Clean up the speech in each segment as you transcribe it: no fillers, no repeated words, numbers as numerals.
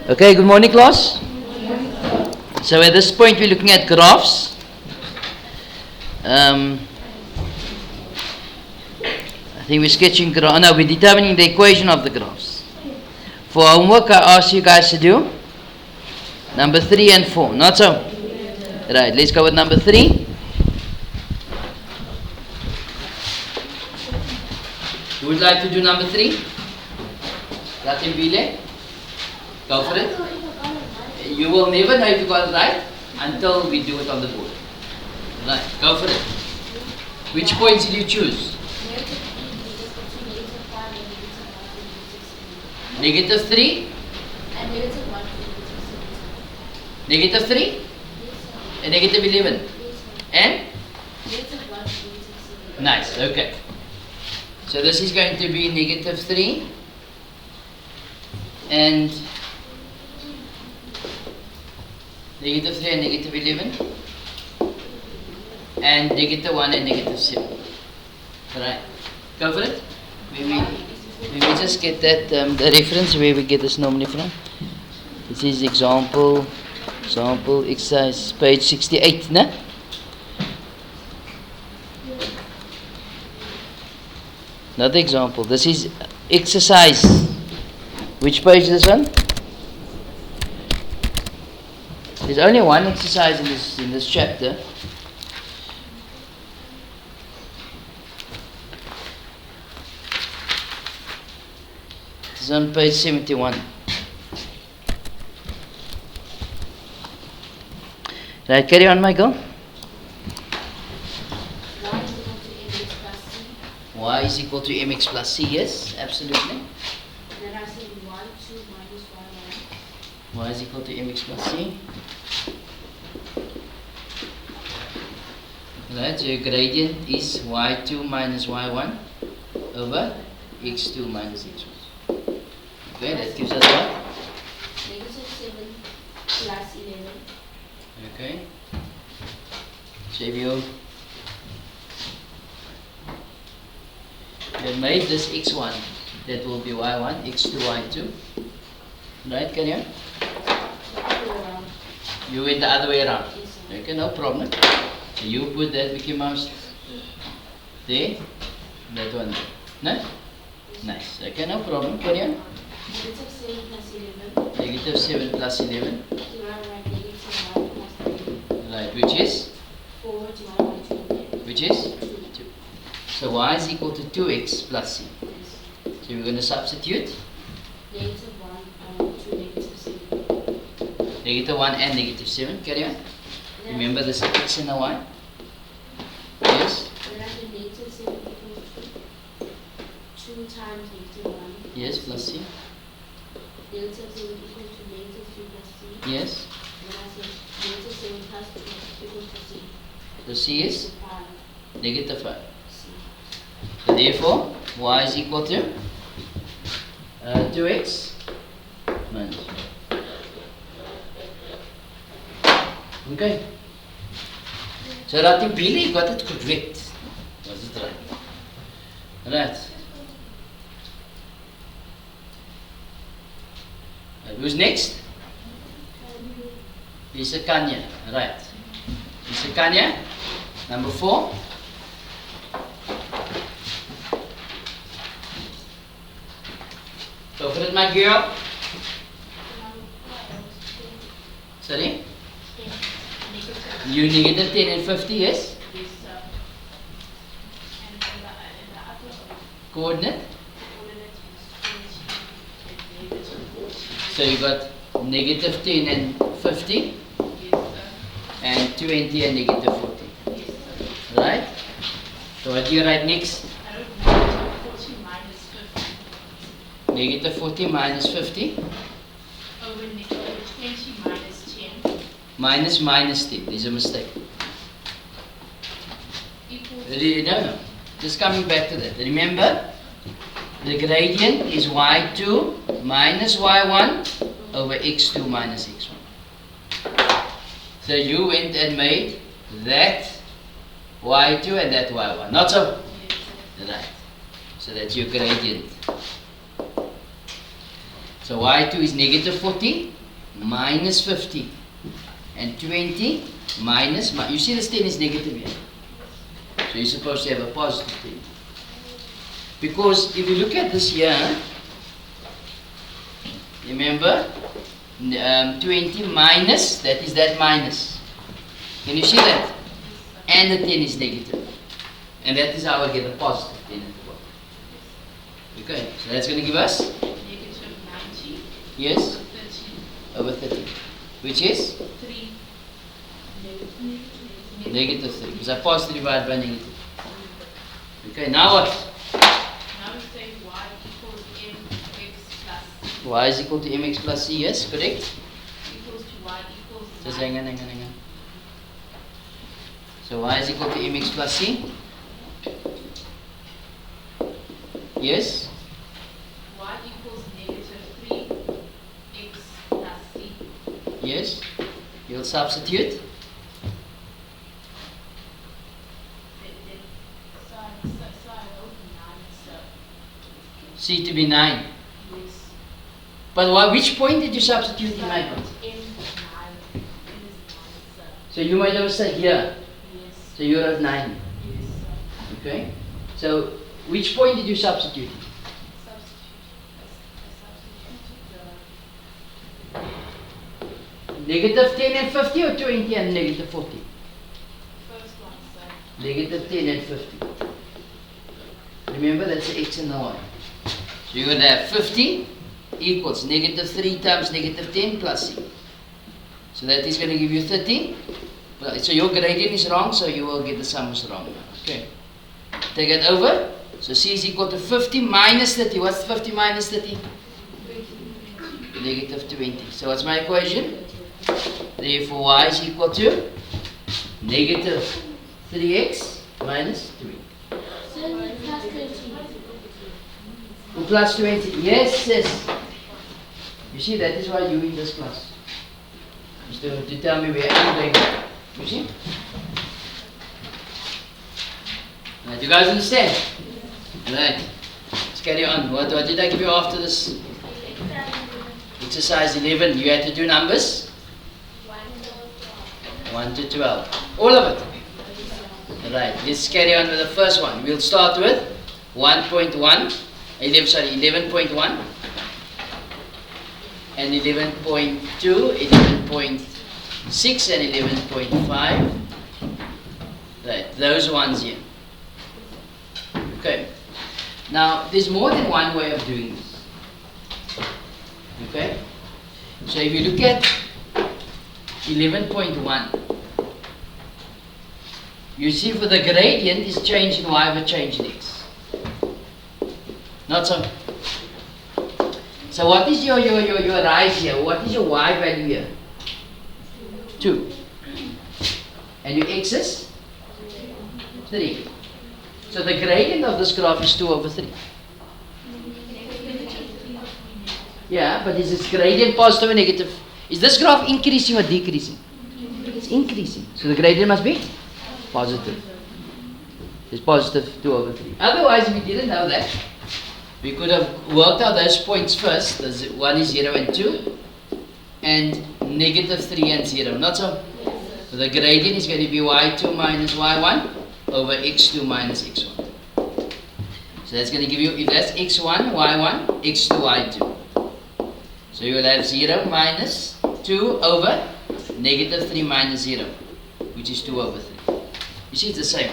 Okay, good morning class. So at this point we're looking at graphs. I think we're sketching graphs. No, we're determining the equation of the graphs. For homework I asked you guys to do number 3 and 4, not so? Right, let's go with number 3. Who would like to do number 3? Latin Bile? Go for it. You will never know if you got it right until we do it on the board. Right, go for it. Which points did you choose? Negative 3? Negative 3? And negative 11? And? Nice, okay. So this is going to be negative 3 and negative 3 and negative 11 and negative 1 and negative 7. Alright, go for it. We just get that, the reference where we get this normally from. This is example exercise page 68, no? Another example. This is exercise. Which page is this one? There's only one exercise in this chapter. It's on page 71. Right, carry on, Michael. Y is equal to mx plus c, yes, absolutely. Then I say y2 minus y1. Y is equal to mx plus c. Right, so your gradient is y2 minus y1 over x2 minus x1. Okay, that gives us what? Negative 7 plus 11. Okay. So if you have made this x1, that will be y1, x2, y2. Right, can you? You went the other way around. Okay, no problem. So you put that Mickey Mouse there, that one there. No? Nice. Okay, no problem. Carry on. Negative 7 plus 11. Negative 7 plus 11. Divided by negative 1 plus 11. Right, which is? 4 divided by 2. Which is? 2. So y is equal to 2x plus c. Yes. So we're going to substitute Negative 1 to negative 7. negative 1 and negative 7. Carry on. Then Remember this is x and a y. Yes? Then I say negative 7 equals to 2 times negative 1. Yes, plus c. Negative 7 equals to negative 3 plus c. Yes. Then I say negative 7 plus 2 equals to c. So c is 5. negative 5. C. So therefore, y is equal to 2x minus 5. Okay. So Rati Billy got it correct. Was it right? Right. Who's next? Lisa Kanya. Right. Lisa Kanya. Number 4. Go for it, my girl. Sorry? You negative 10 and 50, yes? Coordinate? So you got negative 10 and 50 and 20 and negative 40. Right? So what do you write next? Negative 40 minus 50 over 20 minus 10 minus 10. There's a mistake. equals No. Just coming back to that. Remember, the gradient is y2 minus y1 over x2 minus x1. So you went and made that y2 and that y1. Not so? Right. So that's your gradient. So y2 is negative 40 minus 50. And 20 minus, you see this 10 is negative here. So you're supposed to have a positive 10. Because if you look at this here, remember, 20 minus, that is that minus. Can you see that? And the 10 is negative. And that is how I get a positive 10 at the bottom. Okay, so that's going to give us? Negative 90. Yes? 30. Over 30. Which is? 3. Negative 3. Because I positive divided by negative. Okay, now what? Now we say y equals mx plus Y is equal to mx plus c, yes, correct? equals to y equals Just 9. hang on. So y is equal to mx plus c. Yes? Y equals negative 3x plus c. Yes? You'll substitute. So I wrote 9, so C to be 9. yes. But which point did you substitute in So my I point? wrote m 9. M is 9, so So you might have said here. yes. So you're at 9. Yes, so Okay? So which point did you substitute? Negative 10 and 50 or 20 and negative 40? First one, so Negative 10 and 50. Remember, that's the x and the y. So you're going to have 50 equals negative 3 times negative 10 plus c. So that is going to give you 30. So your gradient is wrong, so you will get the sum is wrong. Okay. Take it over. So c is equal to 50 minus 30. What's 50 minus 30? Negative 20. So what's my equation? Therefore y is equal to negative 3x minus 3. Plus 20. Yes, yes. You see, that is why you in this class. Just to tell me where I'm going. You see? Right, you guys understand? Right. Let's carry on. What did I give you after this? Exercise 11. You had to do numbers? 1 to 12. All of it. Right. Let's carry on with the first one. We'll start with 11.1 and 11.2, 11.6 and 11.5. Right, those ones here. Okay. Now, there's more than one way of doing this. Okay? So if you look at 11.1, you see for the gradient is change in y over change in x. Not so. So what is your rise here? What is your y value here? 2. And your x is 3. So the gradient of this graph is 2 over 3. Yeah, but is its gradient positive or negative? Is this graph increasing or decreasing? It's increasing. So the gradient must be positive. It's positive 2 over 3. Otherwise, if we didn't know that, we could have worked out those points first. One is 0 and 2, and negative 3 and 0. Not so? So the gradient is going to be y2 minus y1 over x2 minus x1. So that's going to give you, if that's x1, y1, x2, y2. So you will have 0 minus 2 over negative 3 minus 0, which is 2 over 3. You see, it's the same.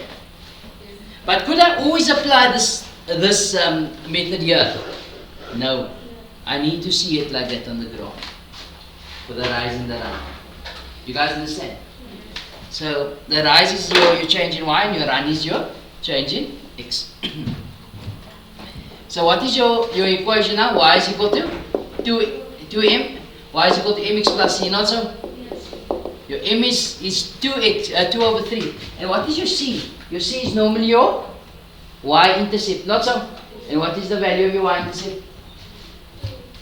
But could I always apply this method here? No. I need to see it like that on the graph. For the rise and the run. You guys understand? So the rise is your change in y and your run is your change in x. So what is your equation now? Y is equal to 2m. Y is equal to mx plus c, not so? Yes. Your m is 2x, 2 over 3. And what is your c? Your c is normally your y-intercept, not so? And what is the value of your y-intercept?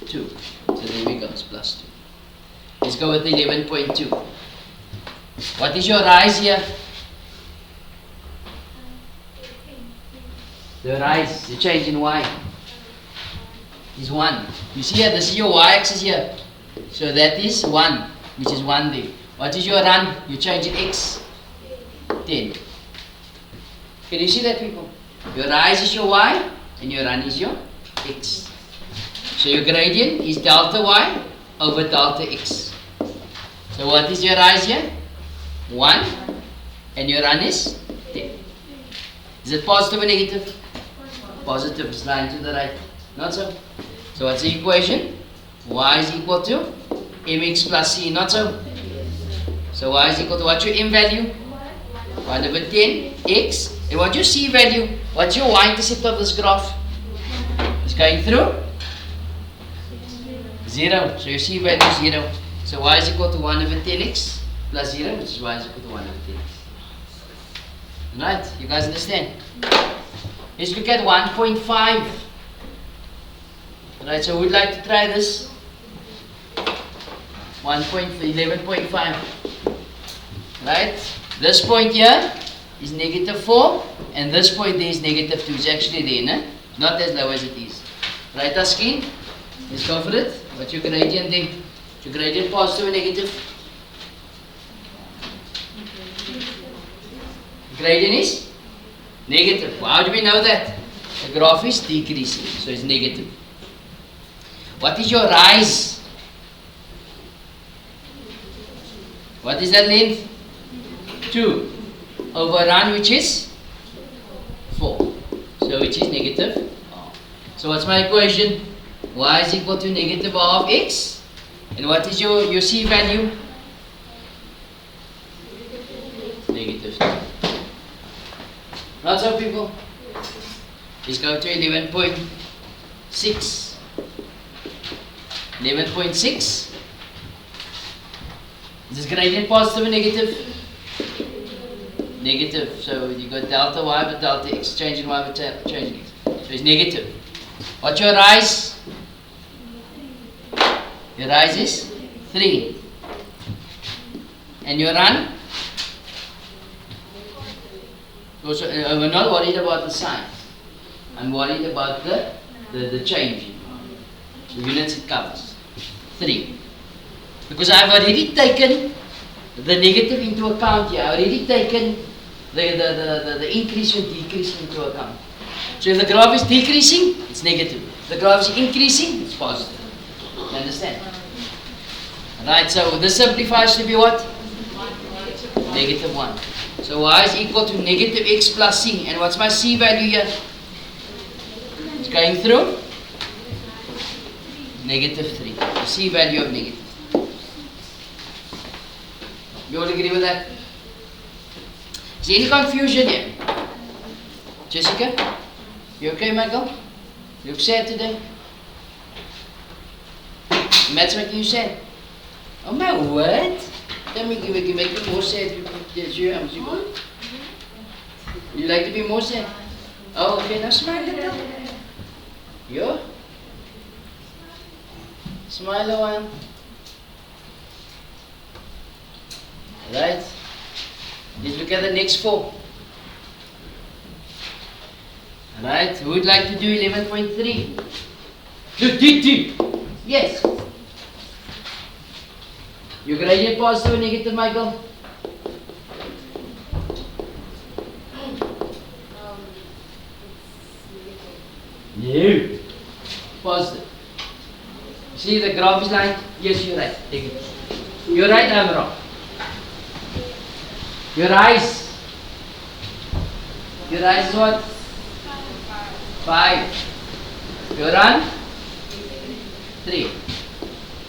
2. So there we go, it's plus 2. Let's go with 11.2. What is your rise here? The rise, the change in y. is 1. You see here, this is your y-axis here. So that is 1, which is 1 there. What is your run? You change it x, 10. Can you see that, people? Your rise is your y, and your run is your x. So your gradient is delta y over delta x. So what is your rise here? 1, and your run is 10. Is it positive or negative? Positive, it's lying to the right. Not so. So what's the equation? Y is equal to mx plus c, not so. So y is equal to what's your m value? 1 over 10 x. And what's your c value? What's your y-intercept of this graph? It's going through 0. So your c value is 0. So y is equal to 1 over 10x plus 0, which is y is equal to 1 over 10x. Right? You guys understand? Let's look at 1.5. Right, so we'd like to try this. 11.5. Right? This point here is negative 4, and this point there is negative 2. It's actually there, no? Not as low as it is. Right, Askin? Let's go for it. What's your gradient there? Your gradient positive or negative? Gradient is negative. How do we know that? The graph is decreasing, so it's negative. What is your rise? What is that length? 2 over run, which is 4. So which is negative. So what's my equation? Y is equal to negative r of x. And what is your c value? Negative 2. Not so, people. Let's go to 11.6. 11.6. Is this gradient positive or negative? Negative. So you got delta y over delta x, changing y over changing x. So it's negative. What's your rise? Your rise is 3. And your run? So, we're not worried about the sign. I'm worried about the change. The units it covers. 3. Because I've already taken the negative into account here. I've already taken the increase and decrease into account. So if the graph is decreasing, it's negative. If the graph is increasing, it's positive. You understand? Right, so this simplifies to be what? Negative 1. So y is equal to negative x plus c. And what's my c value here? It's going through negative 3. The c value of negative. You all agree with that? Is there any confusion here? Jessica? You okay, Michael? You look sad today? Matt's making you sad? Oh my word! Tell me, you make me more sad. You like to be more sad? Oh, okay, now smile a little. Yo? Smile a while. Right? Let's look at the next 4. Right? Who would like to do 11.3? Yes. Your gradient positive or negative, Michael? No. Positive. See the graph is like, yes, you're right. Take it. You're right, I'm wrong. Your rise. Your rise is what? 5. Your run? 3.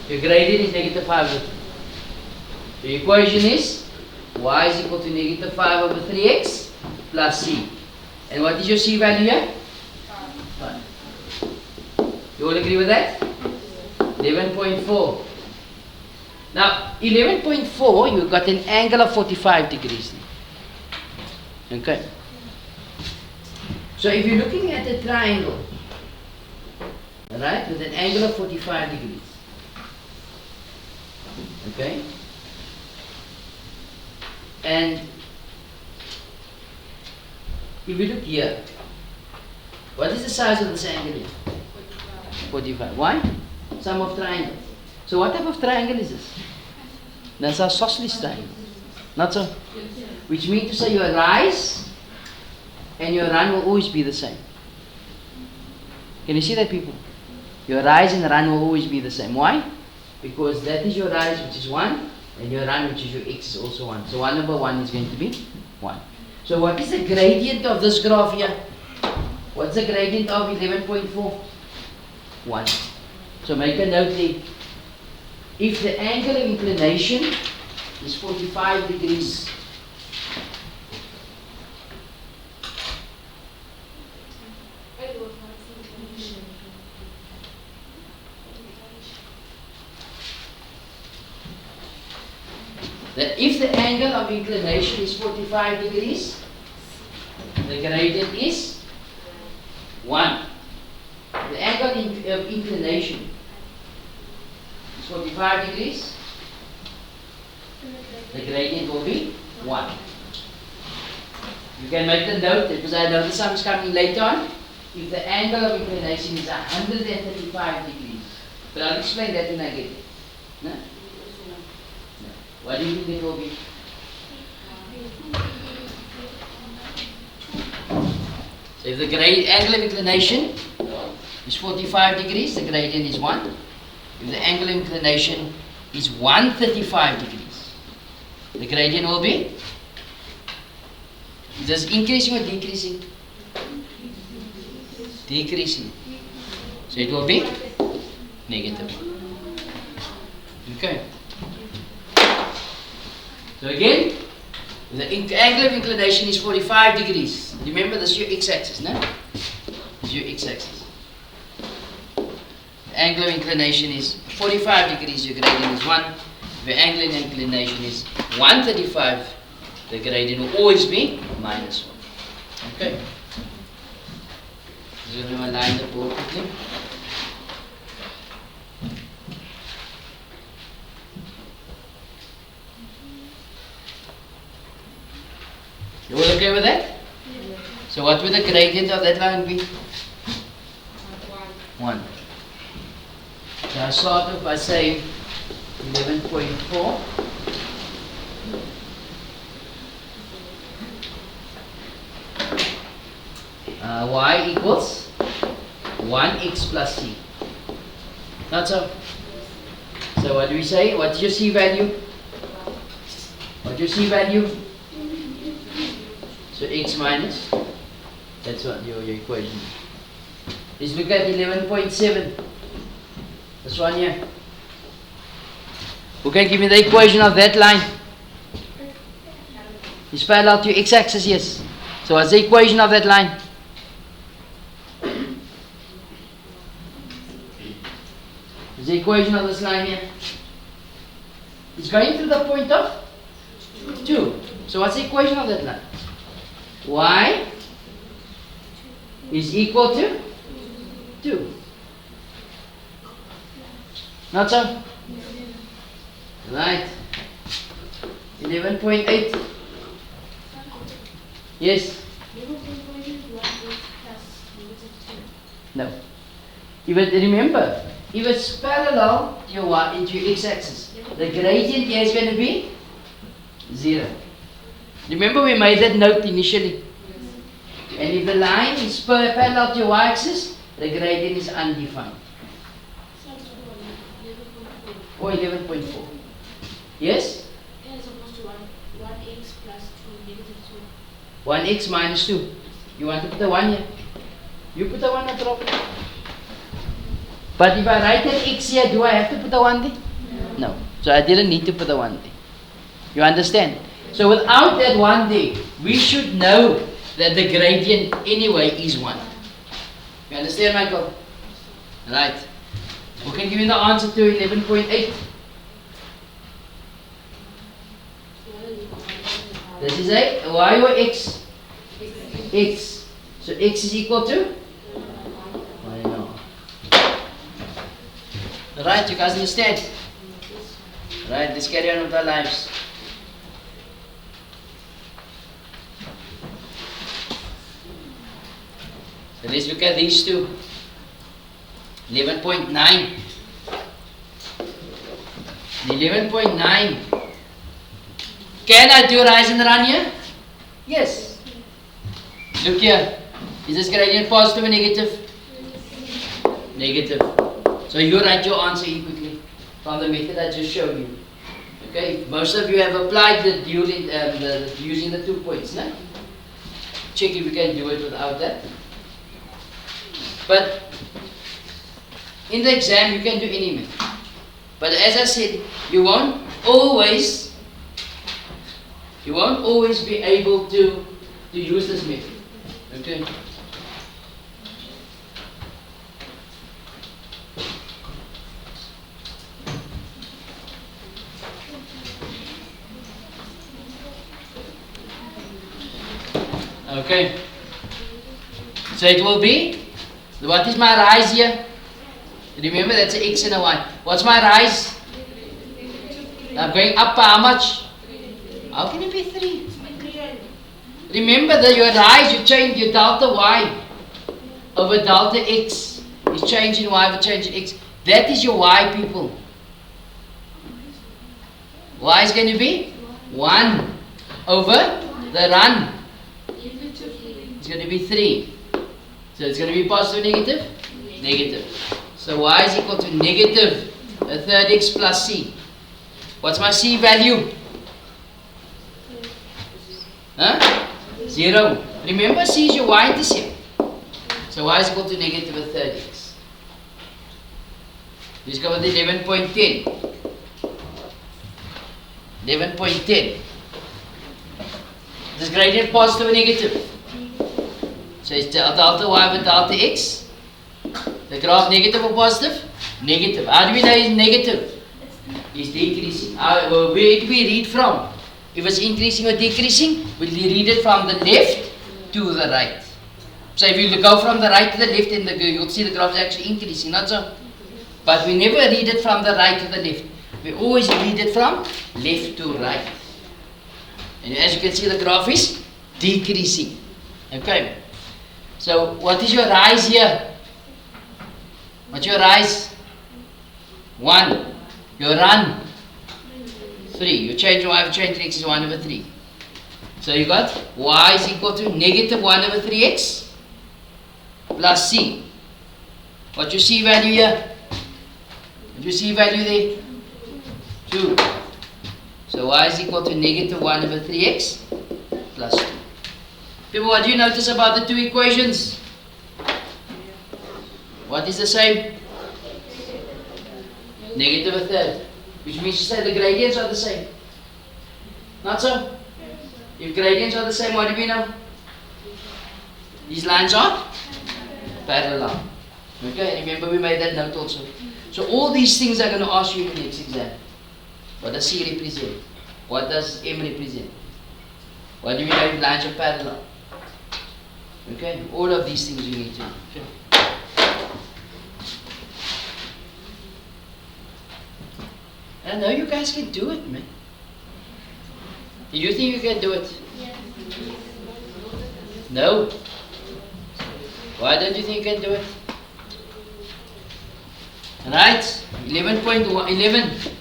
Your gradient is negative 5 over 3. The equation is y is equal to negative 5 over 3x plus c. And what is your c value here? 5. You all agree with that? 11.4. Now, 11.4, you've got an angle of 45 degrees. Okay. So if you're looking at a triangle, right, with an angle of 45 degrees, okay, and if you look here, what is the size of this angle here? 45. Why? Sum of triangles. So what type of triangle is this? That's a isosceles triangle. Not so? Which means to say your rise and your run will always be the same. Can you see that, people? Your rise and run will always be the same. Why? Because that is your rise, which is 1, and your run, which is your x, is also 1. So 1 over 1 is going to be 1. So what is the gradient of this graph here? What's the gradient of 11.4? 1. So make a note there. If the angle of inclination is 45 degrees, if the angle of inclination is 45 degrees, the gradient is 1. The angle of inclination is 45 degrees, the gradient will be 1. You can make the note, because I know the sum is coming later on. If the angle of inclination is 135 degrees, but I'll explain that when I get there. No? What do you think it will be? So if the angle of inclination is 45 degrees, the gradient is 1. If the angle of inclination is 135 degrees, the gradient will be? Is this increasing or decreasing? Decreasing. So it will be negative. Okay. So again, the angle of inclination is 45 degrees. Remember, this is your x-axis, no? This is your x-axis. The angle of inclination is 45 degrees, your gradient is 1. If your angle of inclination is 135, the gradient will always be minus 1. Okay? So I'm going to line the board quickly. You all okay with that? Yeah. So what would the gradient of that line be? 1. So I start off by saying 11.4. Y equals 1x plus c. Not so? So what do we say? What's your c value? What's your c value? So x minus, that's what your equation is. Let's look at 11.7. This one here. Who can give me the equation of that line? It's parallel to your x-axis, yes. So what's the equation of that line? What's the equation of this line here? It's going through the point of 2. So what's the equation of that line? Y is equal to 2. Not so? Right. 11.8. Yes? No. Remember, if it's parallel to your y into your x-axis, the gradient here is going to be 0. Remember we made that note initially. And if the line is parallel to your y-axis, the gradient is undefined. Or 11.4. Yes? And it's supposed to 1x plus 2 negative 2. 1x minus 2. You want to put a 1 here? You put a 1 at top. But if I write an x here, do I have to put a 1 there? No. So I didn't need to put a 1 there. You understand? So without that 1 there, we should know that the gradient anyway is 1. You understand, Michael? Right. Who can give me the answer to 11.8? This is a y or x? X. So x is equal to? I know. Right, you guys understand? Right, let's carry on with our lives. So let's look at these two. 11.9. 11.9. Can I do rise and run here? Yes. Look here. Is this gradient positive or negative? Negative. So you write your answer quickly from the method I just showed you. Okay. Most of you have applied the using the 2 points, no? Check if you can do it without that. But in the exam, you can do any method. But as I said, you won't always be able to use this method. Okay? Okay. So it will be, what is my rise here? Remember, that's an x and a y. What's my rise? I'm going up by how much? How can it be 3? Remember that your rise, you change your delta y over delta x. Is changing y over changing x. That is your y, people. Y is going to be 1 over the run. It's going to be 3. So it's going to be positive or negative? Negative. So y is equal to negative a third x plus c. What's my c value? Huh? 0. Remember, c is your y-intercept. So y is equal to negative a third x. Let's go with 11.10. 11.10. This gradient positive or negative? So it's delta y over delta x. The graph negative or positive? Negative. How do we know it's negative? It's decreasing. Where do we read from? If it's increasing or decreasing, we'll read it from the left to the right. So if you go from the right to the left, you'll see the graph is actually increasing, not so? But we never read it from the right to the left. We always read it from left to right. And as you can see, the graph is decreasing. Okay. So what is your rise here? What's your rise? 1. Your run? 3. You change y, you change x is 1 over 3. So you got y is equal to negative 1 over 3x plus c. What's your c value here? What's your c value there? 2. So y is equal to negative 1 over 3x plus 2. People, what do you notice about the two equations? What is the same? Negative a third. Which means to say the gradients are the same. Not so? If gradients are the same, what do we know? These lines are parallel. Okay, remember we made that note also. So all these things are going to ask you in the next exam. What does C represent? What does M represent? What do we know if lines are parallel? Okay, all of these things you need to know. Okay. I know you guys can do it, man. Do you think you can do it? No. Why don't you think you can do it? Right? 11.11.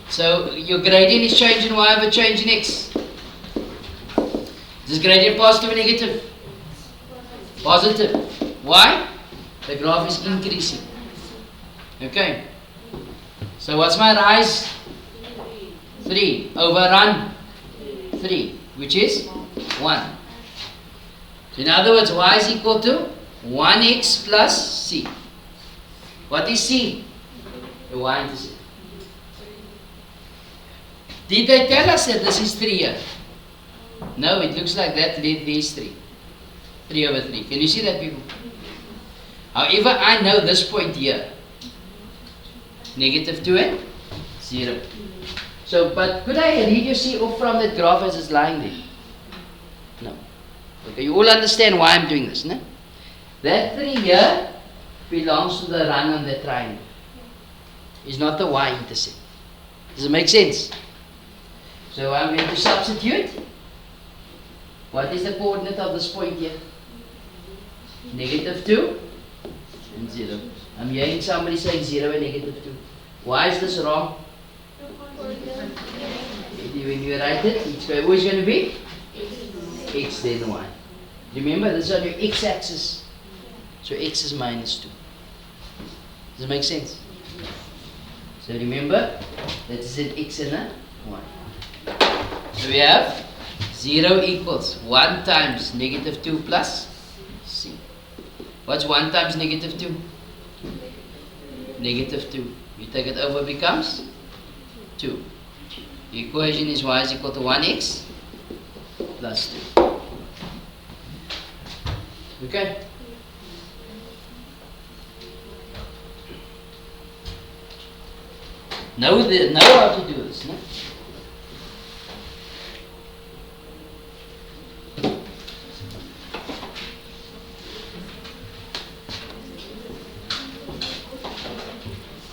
So your gradient is changing y over changing x. Is this gradient positive or negative? Positive. Why? The graph is increasing. Okay. So what's my rise? 3 over run 3, which is 1. So in other words, y is equal to 1x plus c. What is c? The y-intercept. Did they tell us that this is 3 here? No, it looks like that. There is 3. 3 over 3. Can you see that, people? However, I know this point here. Negative 2 and 0. So, but could I read you see off from that graph as it's lying there? No. Okay, you all understand why I'm doing this, no? That 3 here belongs to the run on the triangle. It's not the y-intercept. Does it make sense? So I'm going to substitute. What is the coordinate of this point here? Negative 2 and 0. I'm hearing somebody saying 0 and negative 2. Why is this wrong? When you write it, it's always going to be x then y. Remember, this is on your x-axis. So x is minus 2. Does it make sense? So remember, that is an x and a y. So we have 0 equals 1 times negative 2 plus c. What's 1 times negative 2? Negative 2. You take it over, becomes 2. The equation is y is equal to 1x plus 2. Okay? Know how to do this, no?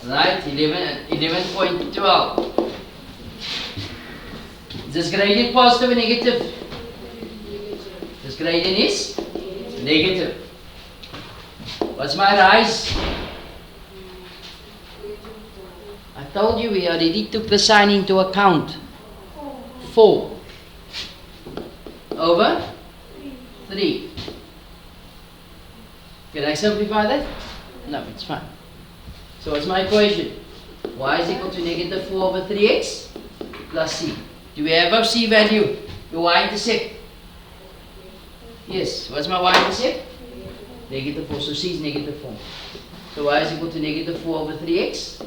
Right, 11.12. Is this gradient positive or negative? This gradient is negative. What's my rise? I told you we already took the sign into account. 4 over 3. Can I simplify that? No, it's fine. So what's my equation? Y is equal to negative 4 over 3x plus c. Do we have a c value? The y-intercept? Yes. What's my y-intercept? Negative 4. So c is negative 4. So y is equal to negative 4 over 3x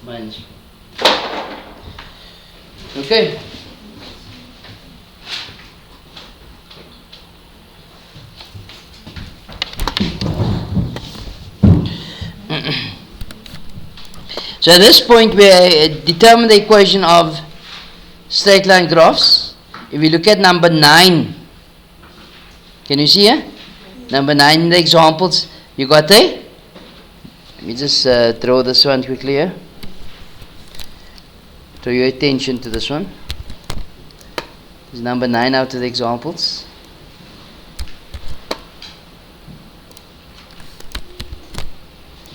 minus 4. Okay. So at this point we determine the equation of straight line graphs. If we look at number 9, can you see here? Number 9 in the examples, you got a, let me just draw this one quickly here. Draw your attention to this one. This is number 9 out of the examples.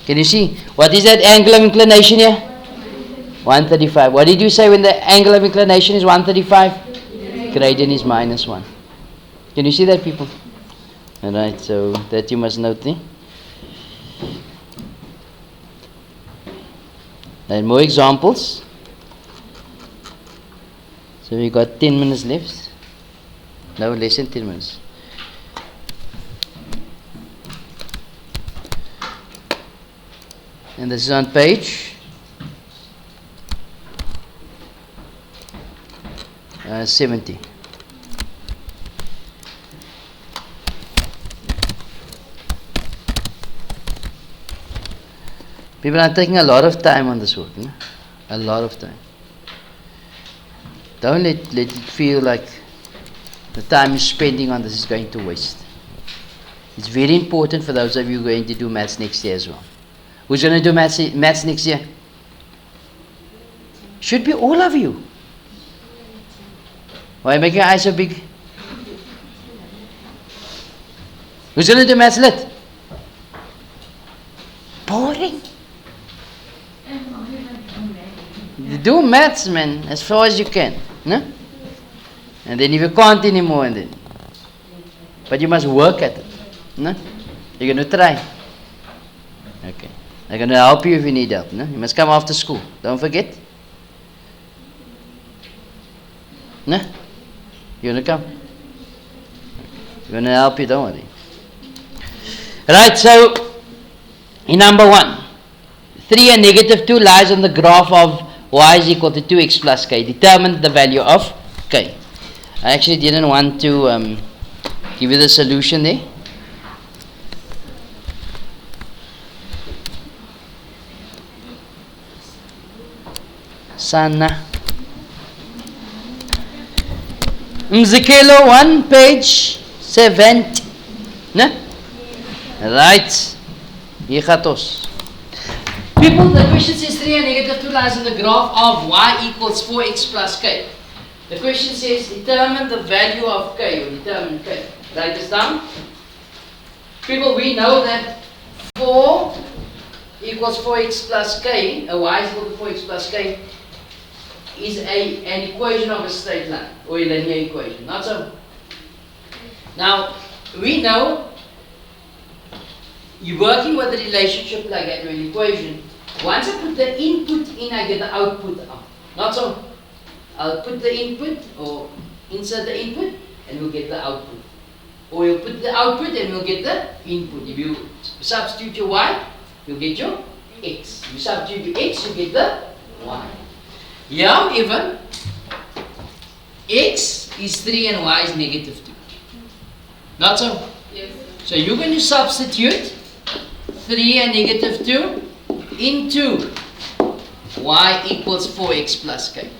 Can you see? What is that angle of inclination here? 135. What did you say when the angle of inclination is 135? Gradient is minus 1. Can you see that, people? Alright, so that you must note. And more examples. So we got 10 minutes left. No, less than 10 minutes. And this is on page 70. People are taking a lot of time on this work, no? A lot of time. Don't let it feel like the time you're spending on this is going to waste. It's very important for those of you going to do maths next year as well. Who's going to do maths next year? Should be all of you. Why make your eyes so big? Who's going to do maths lit? Boring. Do maths, man, as far as you can. No? And then if you can't anymore, and then. But you must work at it. No? You're going to try. Okay. I'm going to help you if you need help. No? You must come after school. Don't forget. No? You want to come? We're going to help you, don't worry. Right, so in number 1, 3 and negative 2 lies on the graph of y is equal to 2x plus k. Determine the value of k. I actually didn't want to give you the solution there. Sana. Mzikelo 1, page 70. Ne? Right. Hier gaat ons. People, the question says 3 and negative 2 lies in the graph of y equals 4x plus k. The question says determine the value of k, or determine k. Write this down. People, we know that 4 equals 4x plus k, y is equal to 4x plus k, is an equation of a straight line, or a linear equation, not so. Now, we know, you're working with a relationship like that, or an equation. Once I put the input in, I get the output out. Not so. I'll put the input, or insert the input, and we'll get the output. Or you'll put the output and we'll get the input. If you substitute your y, you'll get your x. You substitute your x, you get the y. Here, however, x is 3 and y is negative 2. Not so? Yes. So you're going to substitute 3 and negative 2 into y equals 4x plus k.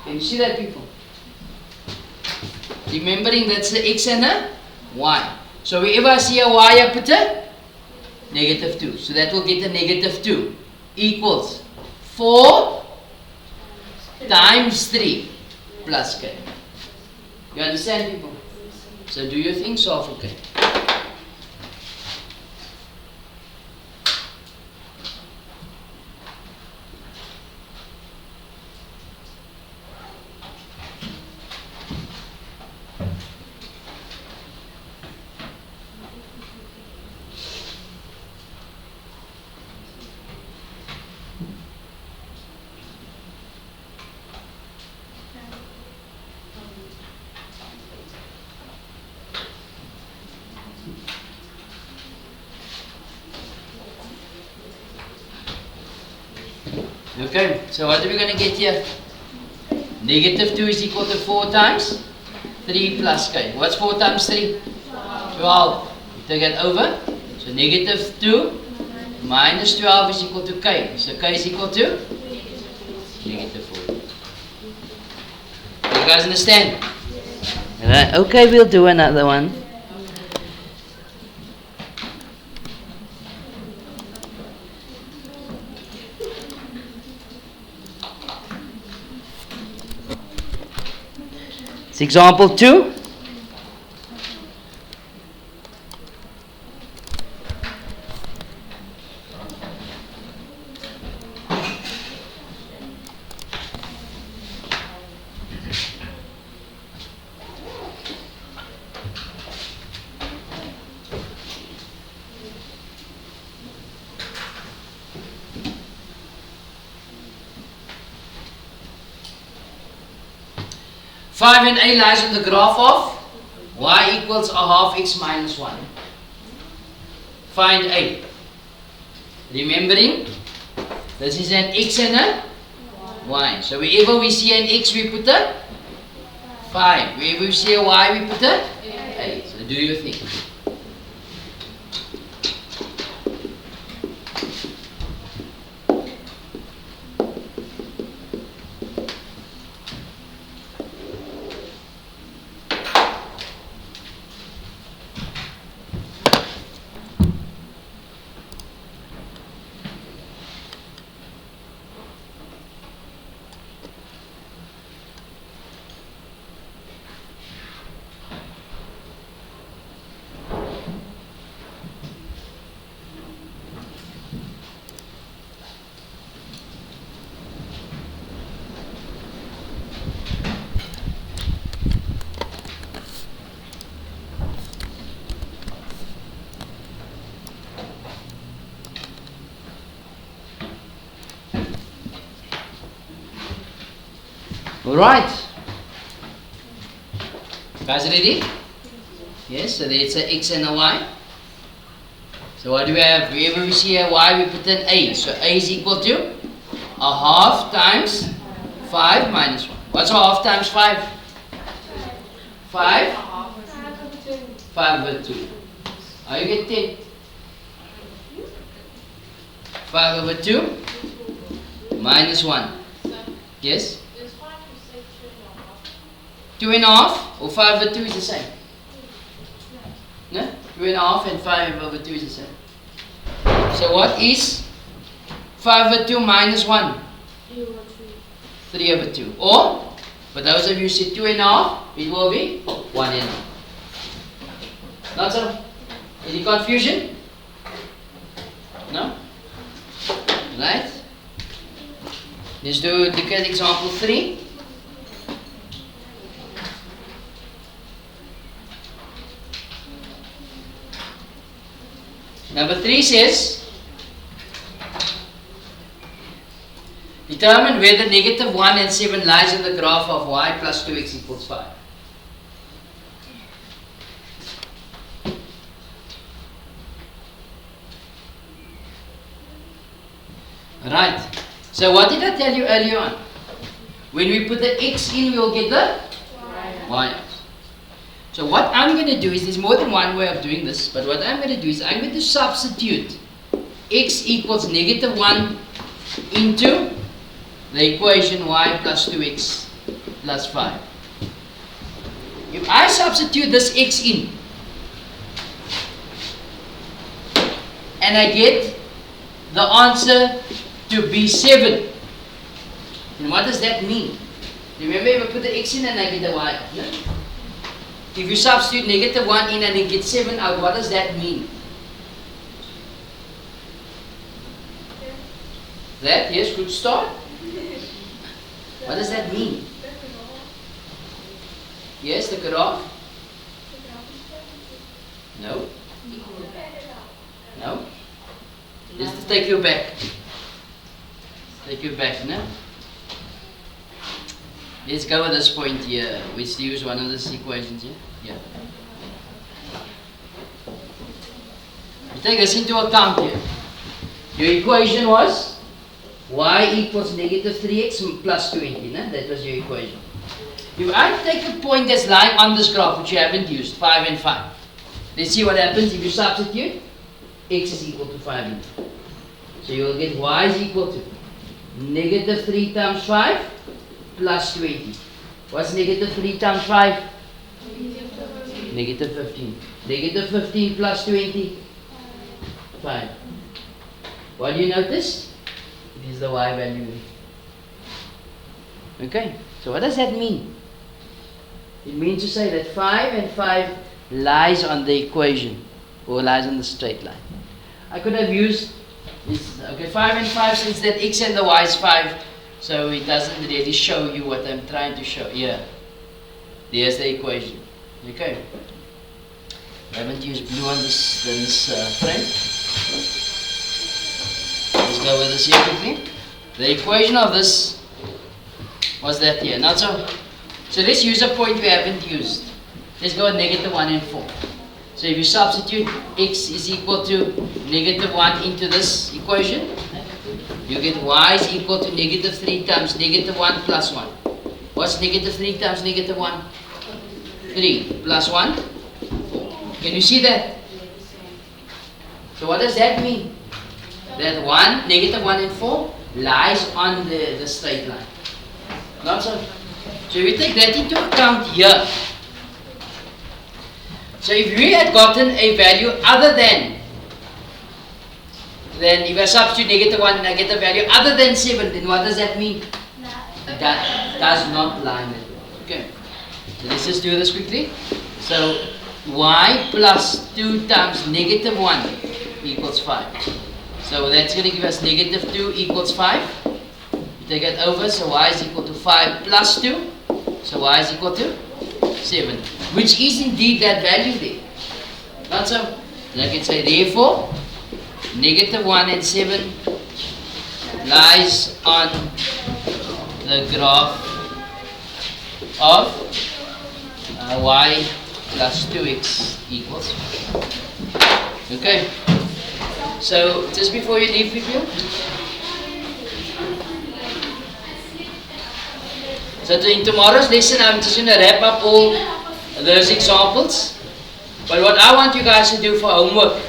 Can you see that, people? Remembering that's the x and the y. So wherever I see a y, I put a negative 2. So that will get a negative 2 equals 4 times 3 plus k. You understand, people? So do your thing, solve for k. Okay, so what are we going to get here? Negative 2 is equal to 4 times 3 plus k. What's 4 times 3? 12. You take it over. So negative 2 minus 12 is equal to k. So k is equal to negative 4. You guys understand? Right. Okay, we'll do another one. It's example 2. Five and a lies on the graph of y equals a half x minus 1. Find a. Remembering, this is an x and a y. So wherever we see an x, we put a 5. Wherever we see a y, we put a 8. So do your thing. Alright. Guys ready? Yes, so there's a x and a y. So what do we have? Wherever we see a y, we put an a. So a is equal to a half times 5 minus 1. What's a half times 5? 5? 5 over 2. How you get 10? 5 over 2 minus 1. Yes? 2.5 or 5 over 2 is the same. No? 2.5 and 5 over 2 is the same. So what is 5 over 2 minus 1? 3 over 2. Or, for those of you who say 2.5, it will be 1.5. Not so? Any confusion? No? Right? Let's look at example 3. Number 3 says, determine whether negative 1 and 7 lies in the graph of y plus 2x equals 5. Right. So what did I tell you earlier on? When we put the x in, we will get the y out. So what I'm going to do is, there's more than one way of doing this, but what I'm going to do is I'm going to substitute x equals negative 1 into the equation y plus 2x plus 5. If I substitute this x in, and I get the answer to be 7, then what does that mean? Remember, if I put the x in and I get the y out, no? If you substitute negative 1 in and you get 7 out, what does that mean? That, yes, good start. What does that mean? Yes, the graph? No. No. Let's take you back. Take you back now. Let's go with this point here, which use one of these equations here. Yeah. You take this into account here. Your equation was y equals negative 3x plus 20. No? That was your equation. If I take a point that's lying on this graph, which you haven't used, 5 and 5. Let's see what happens if you substitute. X is equal to 5 in. So you will get y is equal to negative 3 times 5 plus 20. What's negative 3 times 5? Negative 15. Negative 15 plus 20? 5. What do you notice? It is the y value. Okay, so what does that mean? It means to say that 5 and 5 lies on the equation, or lies on the straight line. I could have used this, okay, 5 and 5, since that x and the y is 5, so it doesn't really show you what I'm trying to show. Yeah, there's the equation. Okay, I haven't used blue on this frame. Let's go with this here quickly. The equation of this was that here. Not so. So let's use a point we haven't used. Let's go with negative 1 and 4. So if you substitute x is equal to negative 1 into this equation, you get y is equal to negative 3 times negative 1 plus 1. What's negative 3 times negative 1? 3 plus 1? 4. Can you see that? So what does that mean? That negative 1 and 4 lies on the straight line. Not so. So if we take that into account here, so if we had gotten a value other than if I substitute negative 1 and I get a value other than 7, then what does that mean? That does not lie with it. Okay. So let's just do this quickly. So y plus 2 times negative 1 equals 5. So that's going to give us negative 2 equals 5. You take it over, so y is equal to 5 plus 2. So y is equal to 7, which is indeed that value there. Not so. And I can say, therefore, negative 1 and 7 lies on the graph of y plus 2x equals 5. Okay. So, just before you leave with you. So in tomorrow's lesson, I'm just going to wrap up all those examples. But what I want you guys to do for homework,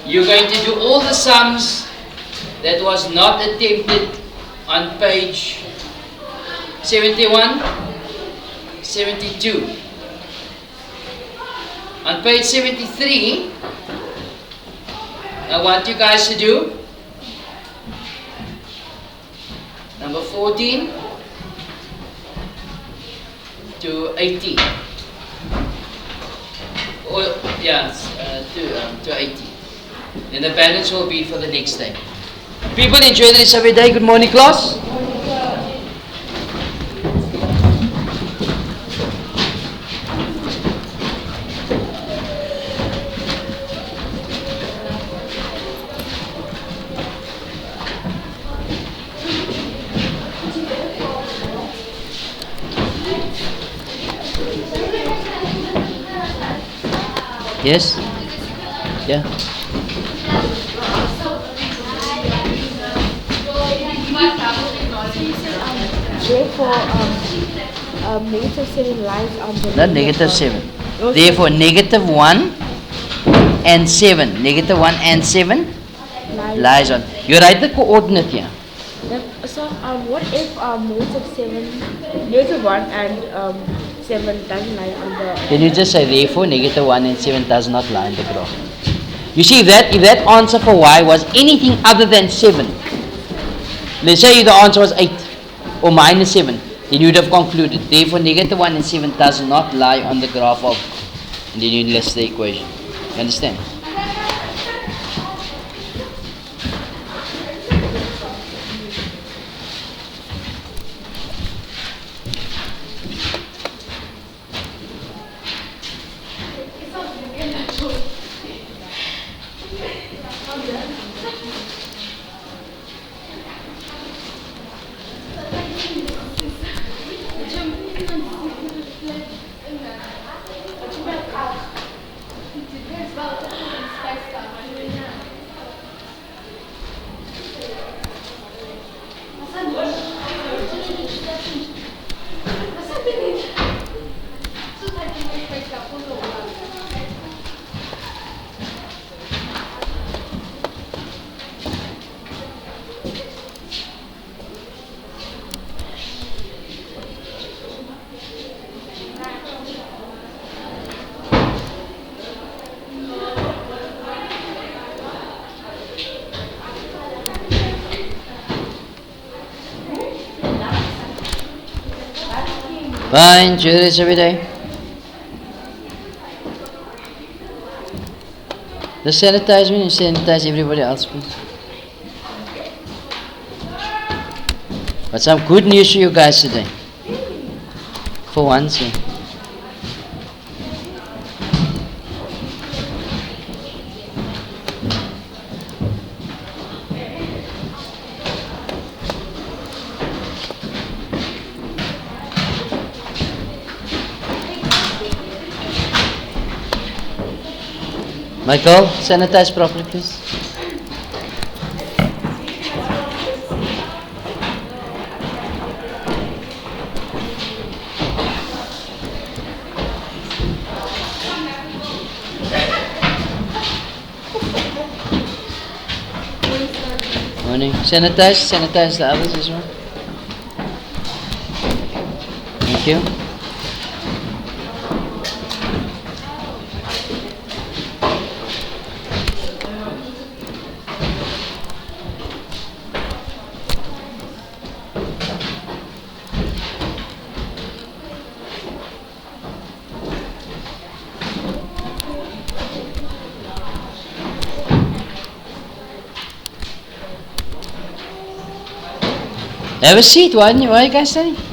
you're going to do all the sums that was not attempted on page 71, 72. On page 73, I want you guys to do number 14 to 18. Or, yeah, to 80. Then the balance will be for the next day. People enjoy the rest of your day. Good morning, class. Yes? Yeah. Therefore, negative 7 lies on the Not negative 7. Oh, Therefore, negative 1 and 7. Negative 1 and 7 lies on. You write the coordinate here. So, what if negative 1 and 7 doesn't lie on the... Then you just say, therefore, negative 1 and 7 does not lie in the graph. You see, if that answer for y was anything other than 7, let's say the answer was 8 or minus 7, then you would have concluded, therefore, negative 1 and 7 does not lie on the graph of, and then you list the equation. You understand? Fine, do this every day. Just sanitize me and sanitize everybody else, please. But some good news for you guys today. For once, yeah. Michael, sanitize properly, please. Morning. Sanitize the others as well. Thank you. Have a seat. Why are you guys standing?